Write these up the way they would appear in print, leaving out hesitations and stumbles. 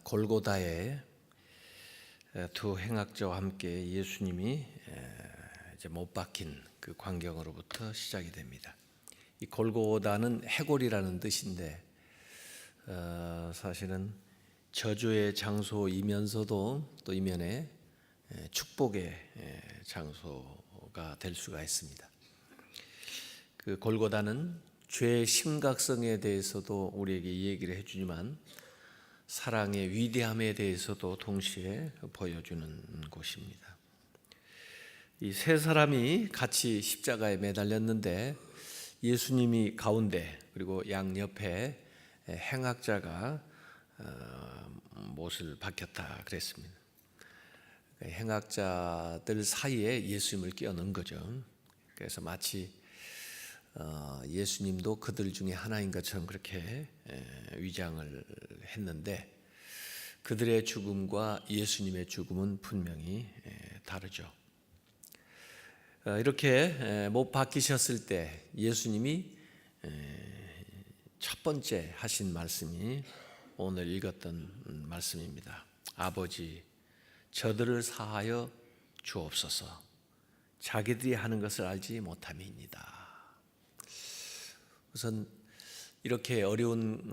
골고다에 두 행악자와 함께 예수님이 이제 못 박힌 그 광경으로부터 시작이 됩니다. 이 골고다는 해골이라는 뜻인데 사실은 저주의 장소이면서도 또 이면에 축복의 장소가 될 수가 있습니다. 그 골고다는 죄의 심각성에 대해서도 우리에게 얘기를 해주지만 사랑의 위대함에 대해서도 동시에 보여주는 곳입니다. 이 세 사람이 같이 십자가에 매달렸는데 예수님이 가운데 그리고 양옆에 행악자가 못을 박혔다 그랬습니다. 행악자들 사이에 예수님을 끼워 넣은 거죠. 그래서 마치 예수님도 그들 중에 하나인 것처럼 그렇게 위장을 했는데 그들의 죽음과 예수님의 죽음은 분명히 다르죠. 이렇게 못 박히셨을 때 예수님이 첫 번째 하신 말씀이 오늘 읽었던 말씀입니다. 아버지, 저들을 사하여 주옵소서. 자기들이 하는 것을 알지 못함이니이다. 우선 이렇게 어려운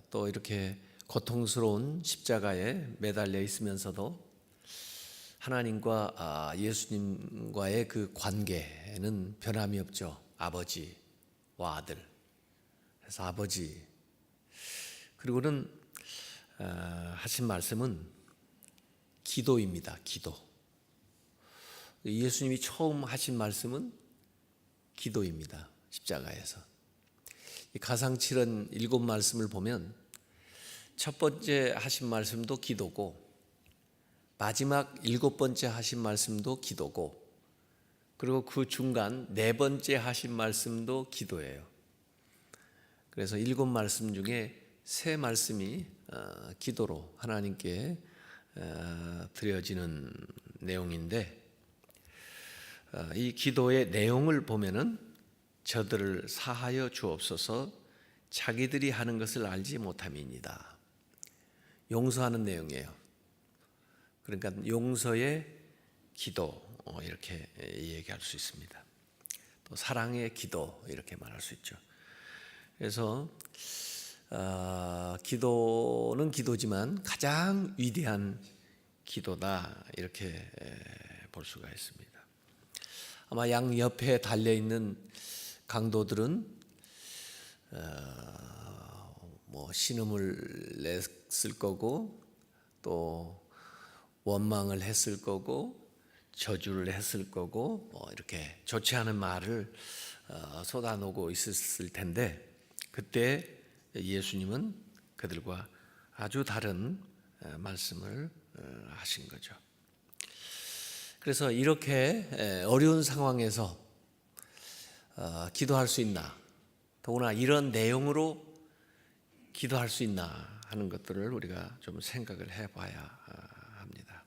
또 이렇게 고통스러운 십자가에 매달려 있으면서도 하나님과 예수님과의 그 관계는 변함이 없죠. 아버지와 아들. 그래서 아버지. 그리고는 하신 말씀은 기도입니다. 기도. 예수님이 처음 하신 말씀은 기도입니다. 십자가에서. 가상칠언 7말씀을 보면 첫 번째 하신 말씀도 기도고 마지막 7번째 하신 말씀도 기도고 그리고 그 중간 4번째 하신 말씀도 기도예요. 그래서 7말씀 중에 3말씀이 기도로 하나님께 드려지는 내용인데 이 기도의 내용을 보면은 저들을 사하여 주옵소서 자기들이 하는 것을 알지 못함이니이다. 용서하는 내용이에요. 그러니까 용서의 기도 이렇게 얘기할 수 있습니다. 또 사랑의 기도 이렇게 말할 수 있죠. 그래서 기도는 기도지만 가장 위대한 기도다 이렇게 볼 수가 있습니다. 아마 양옆에 달려있는 강도들은 신음을 냈을 거고 또 원망을 했을 거고 저주를 했을 거고 이렇게 좋지 않은 말을 쏟아놓고 있었을 텐데 그때 예수님은 그들과 아주 다른 말씀을 하신 거죠. 그래서 이렇게 어려운 상황에서 기도할 수 있나, 더구나 이런 내용으로 기도할 수 있나 하는 것들을 우리가 좀 생각을 해봐야 합니다.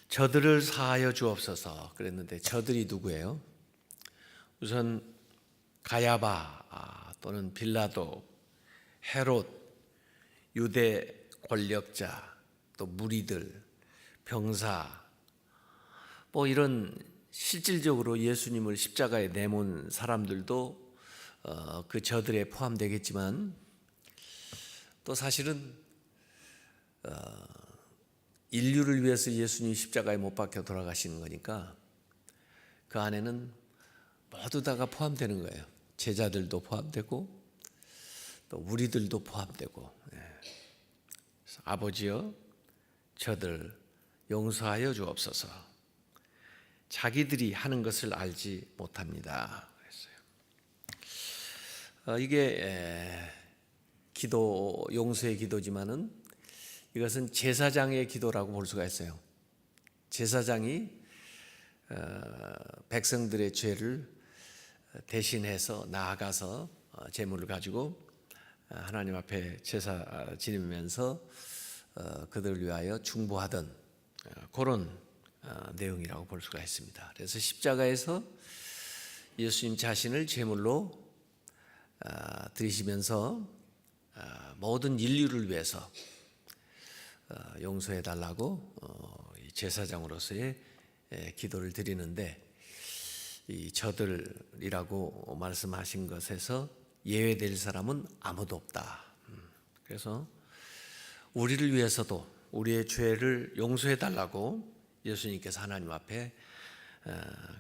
저들을 사하여 주옵소서 그랬는데 저들이 누구예요? 우선 가야바 또는 빌라도, 헤롯, 유대 권력자, 또 무리들, 병사 이런 실질적으로 예수님을 십자가에 내몬 사람들도 그 저들에 포함되겠지만 또 사실은 인류를 위해서 예수님이 십자가에 못 박혀 돌아가시는 거니까 그 안에는 모두 다가 포함되는 거예요. 제자들도 포함되고 또 우리들도 포함되고. 그래서 아버지여 저들 용서하여 주옵소서. 자기들이 하는 것을 알지 못합니다. 그랬어요. 이게 기도, 용서의 기도지만은 이것은 제사장의 기도라고 볼 수가 있어요. 제사장이 백성들의 죄를 대신해서 나아가서 제물을 가지고 하나님 앞에 제사 지내면서 그들을 위하여 중보하던 그런 내용이라고 볼 수가 있습니다. 그래서 십자가에서 예수님 자신을 제물로 드리시면서 모든 인류를 위해서 용서해 달라고 제사장으로서의 기도를 드리는데, 이 저들이라고 말씀하신 것에서 예외될 사람은 아무도 없다. 그래서 우리를 위해서도 우리의 죄를 용서해 달라고 예수님께서 하나님 앞에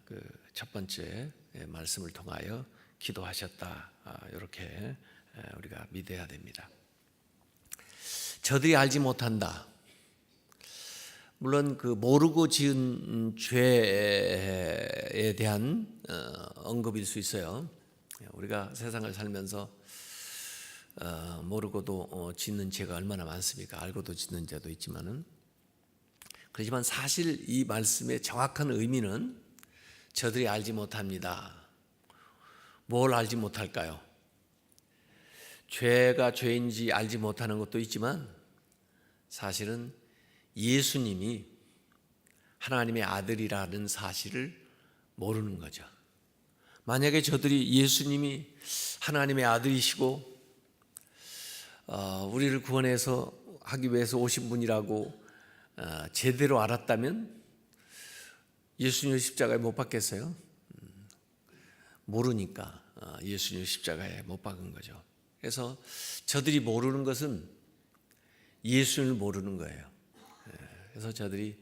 그 첫 번째 말씀을 통하여 기도하셨다. 이렇게 우리가 믿어야 됩니다. 저들이 알지 못한다. 물론 그 모르고 지은 죄에 대한 언급일 수 있어요. 우리가 세상을 살면서 모르고도 짓는 죄가 얼마나 많습니까? 알고도 짓는 죄도 있지만은, 그렇지만 사실 이 말씀의 정확한 의미는 저들이 알지 못합니다. 뭘 알지 못할까요? 죄가 죄인지 알지 못하는 것도 있지만, 사실은 예수님이 하나님의 아들이라는 사실을 모르는 거죠. 만약에 저들이 예수님이 하나님의 아들이시고 우리를 구원해서 하기 위해서 오신 분이라고 제대로 알았다면 예수님을 십자가에 못 박겠어요? 모르니까 예수님을 십자가에 못 박은 거죠. 그래서 저들이 모르는 것은 예수님을 모르는 거예요. 그래서 저들이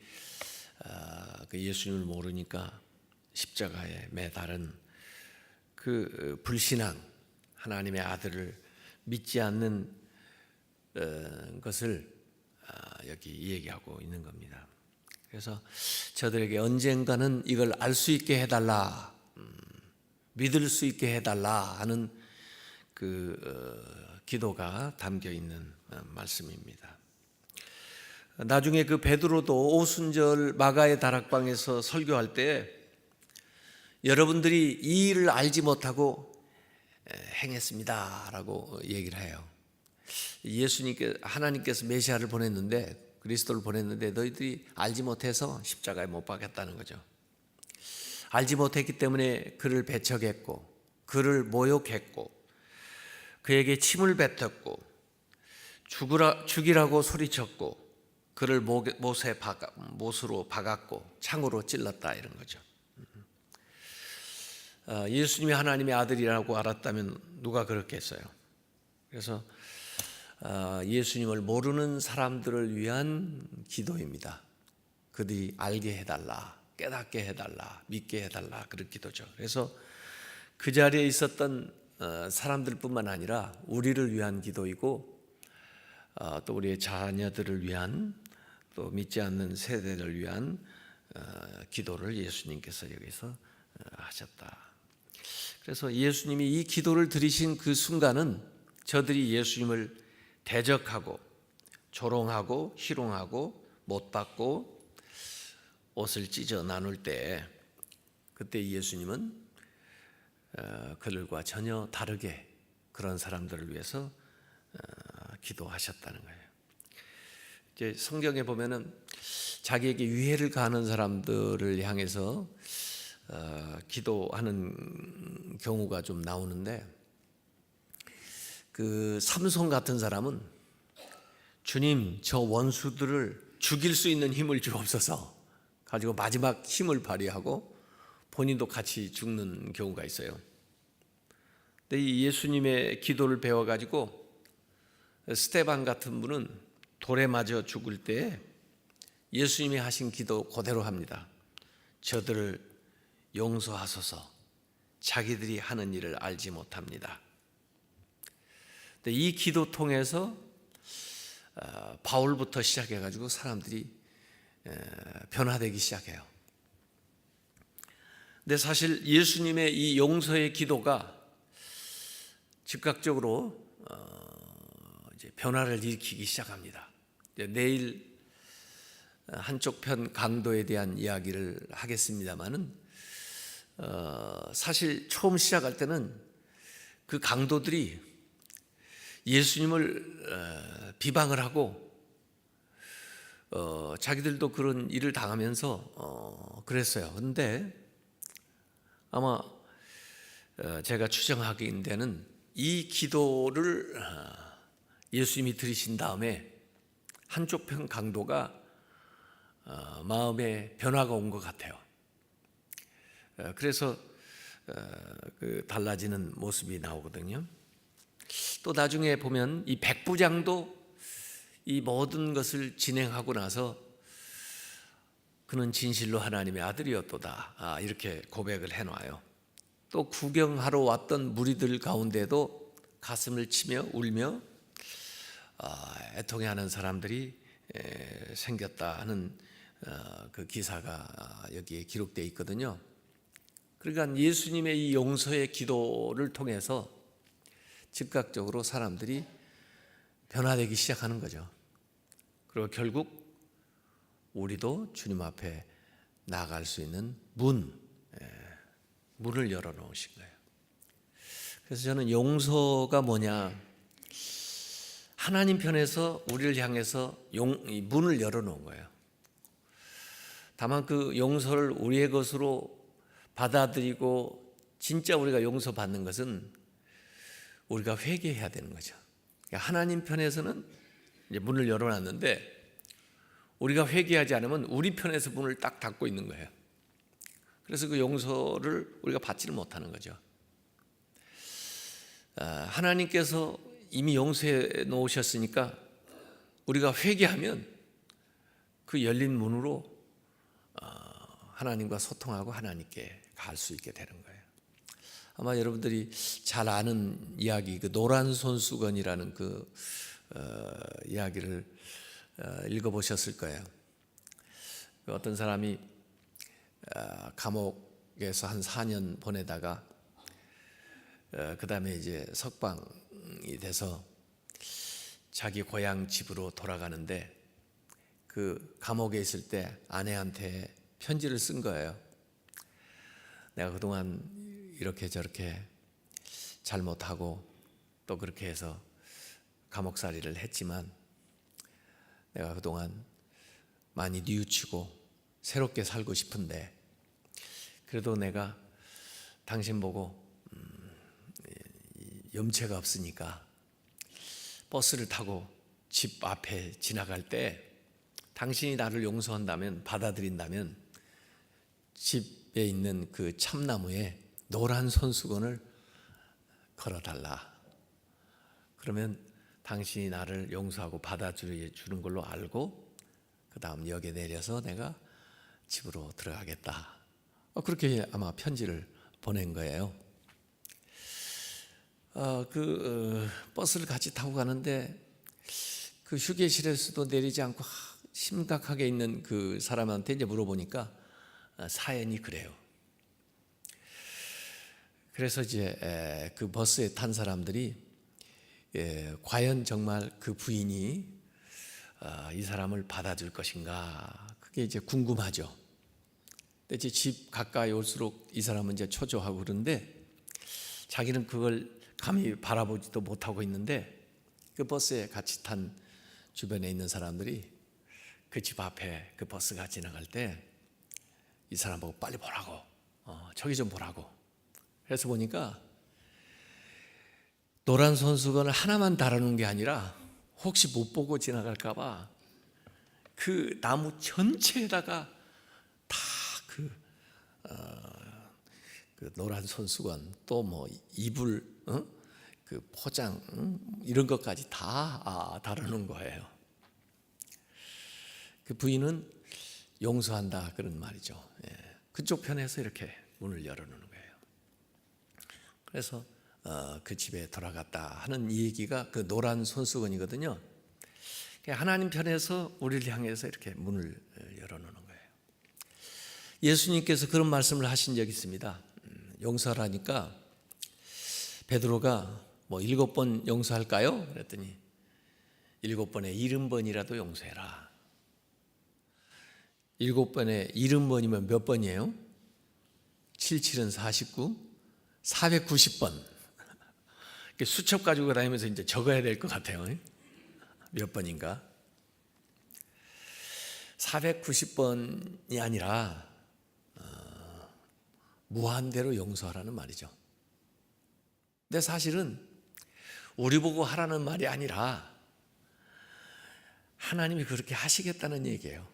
그 예수님을 모르니까 십자가에 매달은 그 불신앙, 하나님의 아들을 믿지 않는 것을 여기 얘기하고 있는 겁니다. 그래서 저들에게 언젠가는 이걸 알 수 있게 해달라, 믿을 수 있게 해달라 하는 그 기도가 담겨 있는 말씀입니다. 나중에 그 베드로도 오순절 마가의 다락방에서 설교할 때 여러분들이 이 일을 알지 못하고 행했습니다라고 얘기를 해요. 하나님께서 메시아를 보냈는데, 그리스도를 보냈는데 너희들이 알지 못해서 십자가에 못 박았다는 거죠. 알지 못했기 때문에 그를 배척했고, 그를 모욕했고, 그에게 침을 뱉었고, 죽이라고 소리쳤고, 그를 못으로 박았고 창으로 찔렀다, 이런 거죠. 예수님이 하나님의 아들이라고 알았다면 누가 그렇겠어요? 그래서 예수님을 모르는 사람들을 위한 기도입니다. 그들이 알게 해달라, 깨닫게 해달라, 믿게 해달라, 그런 기도죠. 그래서 그 자리에 있었던 사람들뿐만 아니라 우리를 위한 기도이고, 또 우리의 자녀들을 위한, 또 믿지 않는 세대를 위한 기도를 예수님께서 여기서 하셨다. 그래서 예수님이 이 기도를 드리신 그 순간은 저들이 예수님을 대적하고 조롱하고 희롱하고 못 받고 옷을 찢어 나눌 때, 그때 예수님은 그들과 전혀 다르게 그런 사람들을 위해서 기도하셨다는 거예요. 이제 성경에 보면은 자기에게 위해를 가하는 사람들을 향해서 기도하는 경우가 좀 나오는데, 그 삼손 같은 사람은 주님, 저 원수들을 죽일 수 있는 힘을 주옵소서 가지고 마지막 힘을 발휘하고 본인도 같이 죽는 경우가 있어요. 근데 이 예수님의 기도를 배워가지고 스데반 같은 분은 돌에 맞아 죽을 때 예수님이 하신 기도 그대로 합니다. 저들을 용서하소서, 자기들이 하는 일을 알지 못합니다. 근데 이 기도 통해서 바울부터 시작해가지고 사람들이 변화되기 시작해요. 근데 사실 예수님의 이 용서의 기도가 즉각적으로 이제 변화를 일으키기 시작합니다. 내일 한쪽 편 강도에 대한 이야기를 하겠습니다만은, 사실 처음 시작할 때는 그 강도들이 예수님을 비방을 하고 자기들도 그런 일을 당하면서 그랬어요. 그런데 아마 제가 추정하기에는 이 기도를 예수님이 들으신 다음에 한쪽 편 강도가 마음에 변화가 온 것 같아요. 그래서 그 달라지는 모습이 나오거든요. 또 나중에 보면 이 백부장도 이 모든 것을 진행하고 나서 그는 진실로 하나님의 아들이었도다, 이렇게 고백을 해놔요. 또 구경하러 왔던 무리들 가운데도 가슴을 치며 울며 애통해하는 사람들이 생겼다 하는 그 기사가 여기에 기록되어 있거든요. 그러니까 예수님의 이 용서의 기도를 통해서 즉각적으로 사람들이 변화되기 시작하는 거죠. 그리고 결국 우리도 주님 앞에 나아갈 수 있는 문을 열어놓으신 거예요. 그래서 저는 용서가 뭐냐, 하나님 편에서 우리를 향해서 이 문을 열어놓은 거예요. 다만 그 용서를 우리의 것으로 받아들이고 진짜 우리가 용서받는 것은 우리가 회개해야 되는 거죠. 그러니까 하나님 편에서는 이제 문을 열어놨는데 우리가 회개하지 않으면 우리 편에서 문을 딱 닫고 있는 거예요. 그래서 그 용서를 우리가 받지를 못하는 거죠. 하나님께서 이미 용서해 놓으셨으니까 우리가 회개하면 그 열린 문으로 하나님과 소통하고 하나님께 갈 수 있게 되는 거예요. 아마 여러분들이 잘 아는 이야기, 그 노란 손수건이라는 그 이야기를 읽어보셨을 거예요. 어떤 사람이 감옥에서 한 4년 보내다가 그 다음에 이제 석방이 돼서 자기 고향 집으로 돌아가는데 그 감옥에 있을 때 아내한테 편지를 쓴 거예요. 내가 그동안 이렇게 저렇게 잘못하고 또 그렇게 해서 감옥살이를 했지만 내가 그동안 많이 뉘우치고 새롭게 살고 싶은데 그래도 내가 당신 보고 염체가 없으니까 버스를 타고 집 앞에 지나갈 때 당신이 나를 용서한다면, 받아들인다면 집에 있는 그 참나무에 노란 손수건을 걸어달라. 그러면 당신이 나를 용서하고 받아주는 걸로 알고 그 다음 역에 내려서 내가 집으로 들어가겠다. 그렇게 아마 편지를 보낸 거예요. 버스를 같이 타고 가는데 그 휴게실에서도 내리지 않고 심각하게 있는 그 사람한테 이제 물어보니까 사연이 그래요. 그래서 이제 그 버스에 탄 사람들이 과연 정말 그 부인이 이 사람을 받아줄 것인가, 그게 이제 궁금하죠. 근데 이제 집 가까이 올수록 이 사람은 이제 초조하고 그런데 자기는 그걸 감히 바라보지도 못하고 있는데 그 버스에 같이 탄 주변에 있는 사람들이 그 집 앞에 그 버스가 지나갈 때 이 사람 보고 빨리 보라고, 저기 좀 보라고. 그래서 보니까 노란 손수건을 하나만 달아놓은 게 아니라 혹시 못 보고 지나갈까 봐 그 나무 전체에다가 다 그 노란 손수건, 또 뭐 이불, 그 포장, 이런 것까지 다 달아놓은 거예요. 그 부인은 용서한다 그런 말이죠. 그쪽 편에서 이렇게 문을 열어놓는 거예요. 그래서 그 집에 돌아갔다 하는 이 얘기가 그 노란 손수건이거든요. 하나님 편에서 우리를 향해서 이렇게 문을 열어놓는 거예요. 예수님께서 그런 말씀을 하신 적이 있습니다. 용서하라니까 베드로가 뭐 7번 용서할까요? 그랬더니 7번에 70번이라도 용서해라. 7번에 70번이면 몇 번이에요? 77은 49, 490번. 수첩 가지고 다니면서 이제 적어야 될 것 같아요. 몇 번인가? 490번이 아니라 무한대로 용서하라는 말이죠. 근데 사실은 우리 보고 하라는 말이 아니라 하나님이 그렇게 하시겠다는 얘기예요.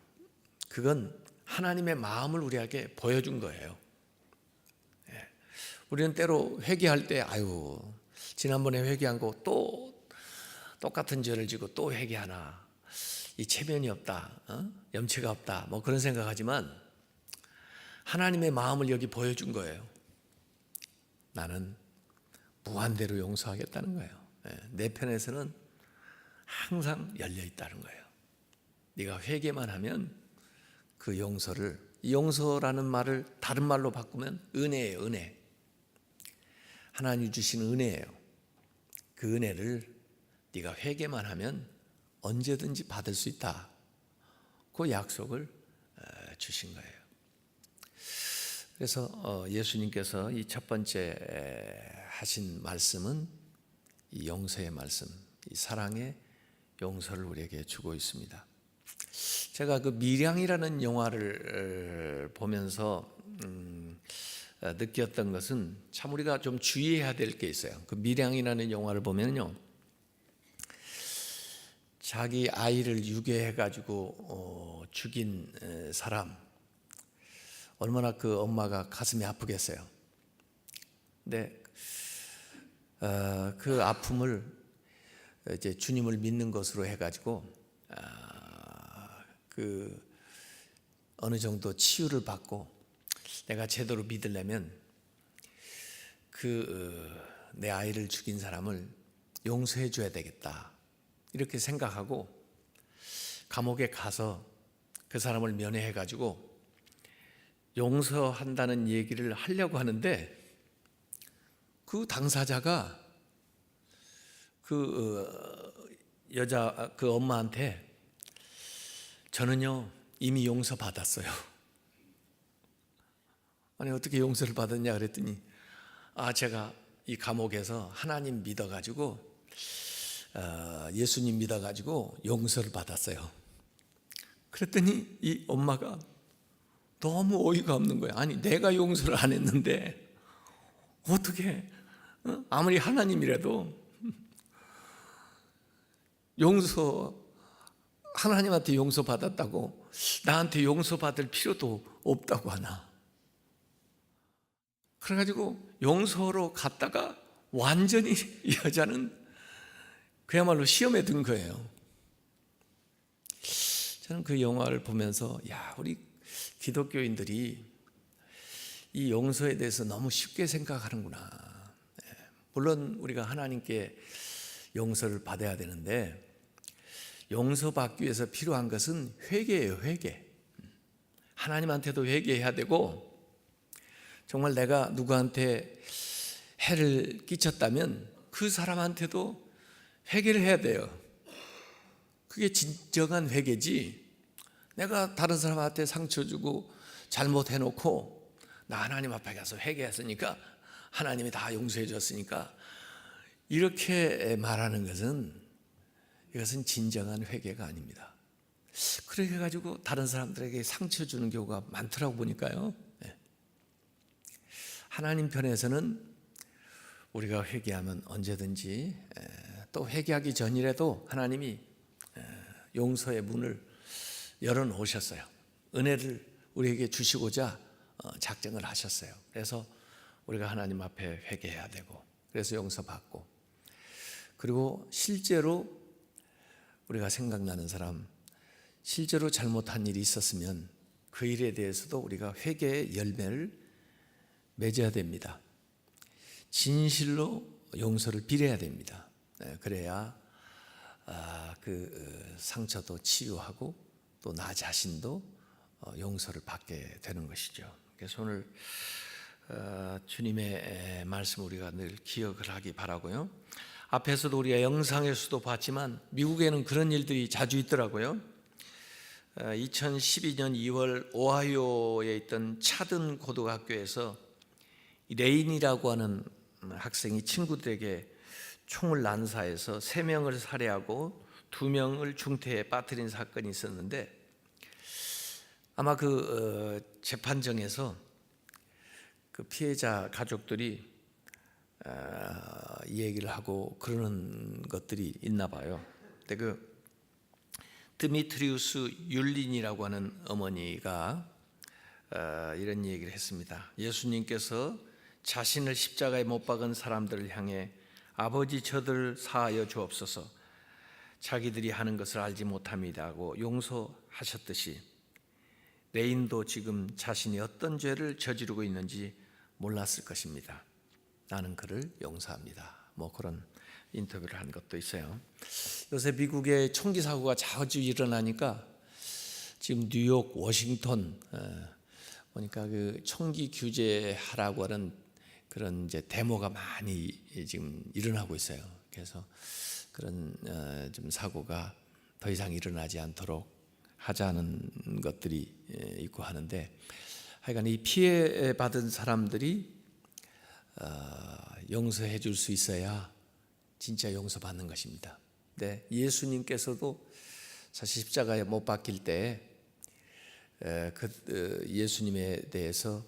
그건 하나님의 마음을 우리에게 보여준 거예요. 우리는 때로 회개할 때 아유 지난번에 회개한 거 또 똑같은 죄를 지고 또 회개하나, 이 체면이 없다, 염치가 없다, 뭐 그런 생각하지만 하나님의 마음을 여기 보여준 거예요. 나는 무한대로 용서하겠다는 거예요. 내 편에서는 항상 열려 있다는 거예요. 네가 회개만 하면 그 용서를, 용서라는 말을 다른 말로 바꾸면 은혜예요. 은혜. 하나님 주신 은혜예요. 그 은혜를 네가 회개만 하면 언제든지 받을 수 있다. 그 약속을 주신 거예요. 그래서 예수님께서 이 첫 번째 하신 말씀은 이 용서의 말씀, 이 사랑의 용서를 우리에게 주고 있습니다. 제가 그 밀양이라는 영화를 보면서 느꼈던 것은 참 우리가 좀 주의해야 될 게 있어요. 그 밀양이라는 영화를 보면요, 자기 아이를 유괴해가지고 죽인 사람, 얼마나 그 엄마가 가슴이 아프겠어요. 근데 그 아픔을 이제 주님을 믿는 것으로 해가지고 그 어느 정도 치유를 받고 내가 제대로 믿으려면 그 내 아이를 죽인 사람을 용서해 줘야 되겠다, 이렇게 생각하고 감옥에 가서 그 사람을 면회해 가지고 용서한다는 얘기를 하려고 하는데 그 당사자가 그 여자 그 엄마한테 저는요 이미 용서받았어요. 아니 어떻게 용서를 받았냐 그랬더니 제가 이 감옥에서 하나님 믿어가지고 예수님 믿어가지고 용서를 받았어요. 그랬더니 이 엄마가 너무 어이가 없는 거예요. 아니 내가 용서를 안 했는데 어떻게 아무리 하나님이라도 하나님한테 용서받았다고 나한테 용서받을 필요도 없다고 하나. 그래가지고 용서로 갔다가 완전히 이 여자는 그야말로 시험에 든 거예요. 저는 그 영화를 보면서 우리 기독교인들이 이 용서에 대해서 너무 쉽게 생각하는구나. 물론 우리가 하나님께 용서를 받아야 되는데 용서받기 위해서 필요한 것은 회개예요. 회개. 하나님한테도 회개해야 되고, 정말 내가 누구한테 해를 끼쳤다면 그 사람한테도 회개를 해야 돼요. 그게 진정한 회개지, 내가 다른 사람한테 상처 주고 잘못해놓고 나 하나님 앞에 가서 회개했으니까 하나님이 다 용서해 줬으니까 이렇게 말하는 것은, 이것은 진정한 회개가 아닙니다. 그렇게 해가지고 다른 사람들에게 상처 주는 경우가 많더라고 보니까요. 하나님 편에서는 우리가 회개하면 언제든지, 또 회개하기 전이라도 하나님이 용서의 문을 열어놓으셨어요. 은혜를 우리에게 주시고자 작정을 하셨어요. 그래서 우리가 하나님 앞에 회개해야 되고, 그래서 용서받고, 그리고 실제로 우리가 생각나는 사람, 실제로 잘못한 일이 있었으면 그 일에 대해서도 우리가 회개의 열매를 맺어야 됩니다. 진실로 용서를 빌어야 됩니다. 그래야 그 상처도 치유하고 또 나 자신도 용서를 받게 되는 것이죠. 그래서 오늘 주님의 말씀 우리가 늘 기억을 하기 바라고요. 앞에서도 우리가 영상에서도 봤지만 미국에는 그런 일들이 자주 있더라고요. 2012년 2월 오하이오에 있던 차든 고등학교에서 레인이라고 하는 학생이 친구들에게 총을 난사해서 3명을 살해하고 2명을 중태에 빠뜨린 사건이 있었는데, 아마 그 재판정에서 그 피해자 가족들이 이 얘기를 하고 그러는 것들이 있나 봐요. 근데 그 드미트리우스 율린이라고 하는 어머니가 이런 얘기를 했습니다. 예수님께서 자신을 십자가에 못 박은 사람들을 향해 아버지 저들을 사하여 주옵소서, 자기들이 하는 것을 알지 못함이라고 용서하셨듯이 레인도 지금 자신이 어떤 죄를 저지르고 있는지 몰랐을 것입니다. 나는 그를 용서합니다. 뭐 그런 인터뷰를 한 것도 있어요. 요새 미국의 총기 사고가 자주 일어나니까 지금 뉴욕, 워싱턴 보니까 그 총기 규제하라고 하는 그런 이제 데모가 많이 지금 일어나고 있어요. 그래서 그런 좀 사고가 더 이상 일어나지 않도록 하자는 것들이 있고 하는데, 하여간 이 피해 받은 사람들이 용서해 줄 수 있어야 진짜 용서받는 것입니다. 네, 예수님께서도 사실 십자가에 못 박힐 때 예수님에 대해서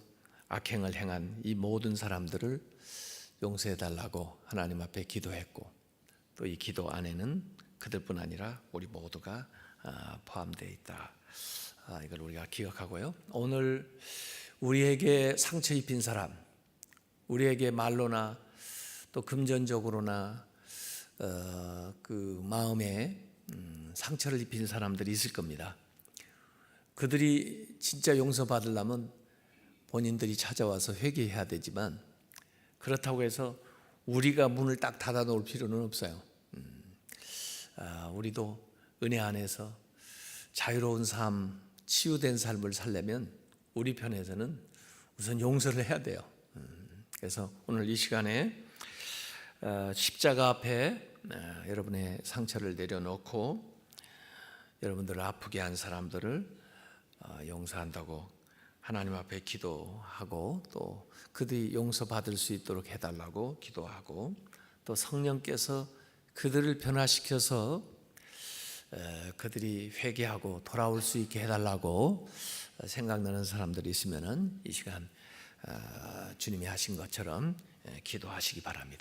악행을 행한 이 모든 사람들을 용서해 달라고 하나님 앞에 기도했고, 또 이 기도 안에는 그들뿐 아니라 우리 모두가 포함되어 있다. 이걸 우리가 기억하고요. 오늘 우리에게 상처 입힌 사람, 우리에게 말로나 또 금전적으로나 그 마음에 상처를 입힌 사람들이 있을 겁니다. 그들이 진짜 용서받으려면 본인들이 찾아와서 회개해야 되지만, 그렇다고 해서 우리가 문을 딱 닫아 놓을 필요는 없어요. 우리도 은혜 안에서 자유로운 삶, 치유된 삶을 살려면 우리 편에서는 우선 용서를 해야 돼요. 그래서 오늘 이 시간에 십자가 앞에 여러분의 상처를 내려놓고 여러분들을 아프게 한 사람들을 용서한다고 하나님 앞에 기도하고, 또 그들이 용서받을 수 있도록 해달라고 기도하고, 또 성령께서 그들을 변화시켜서 그들이 회개하고 돌아올 수 있게 해달라고 생각나는 사람들이 있으면 이 시간 주님이 하신 것처럼 기도하시기 바랍니다.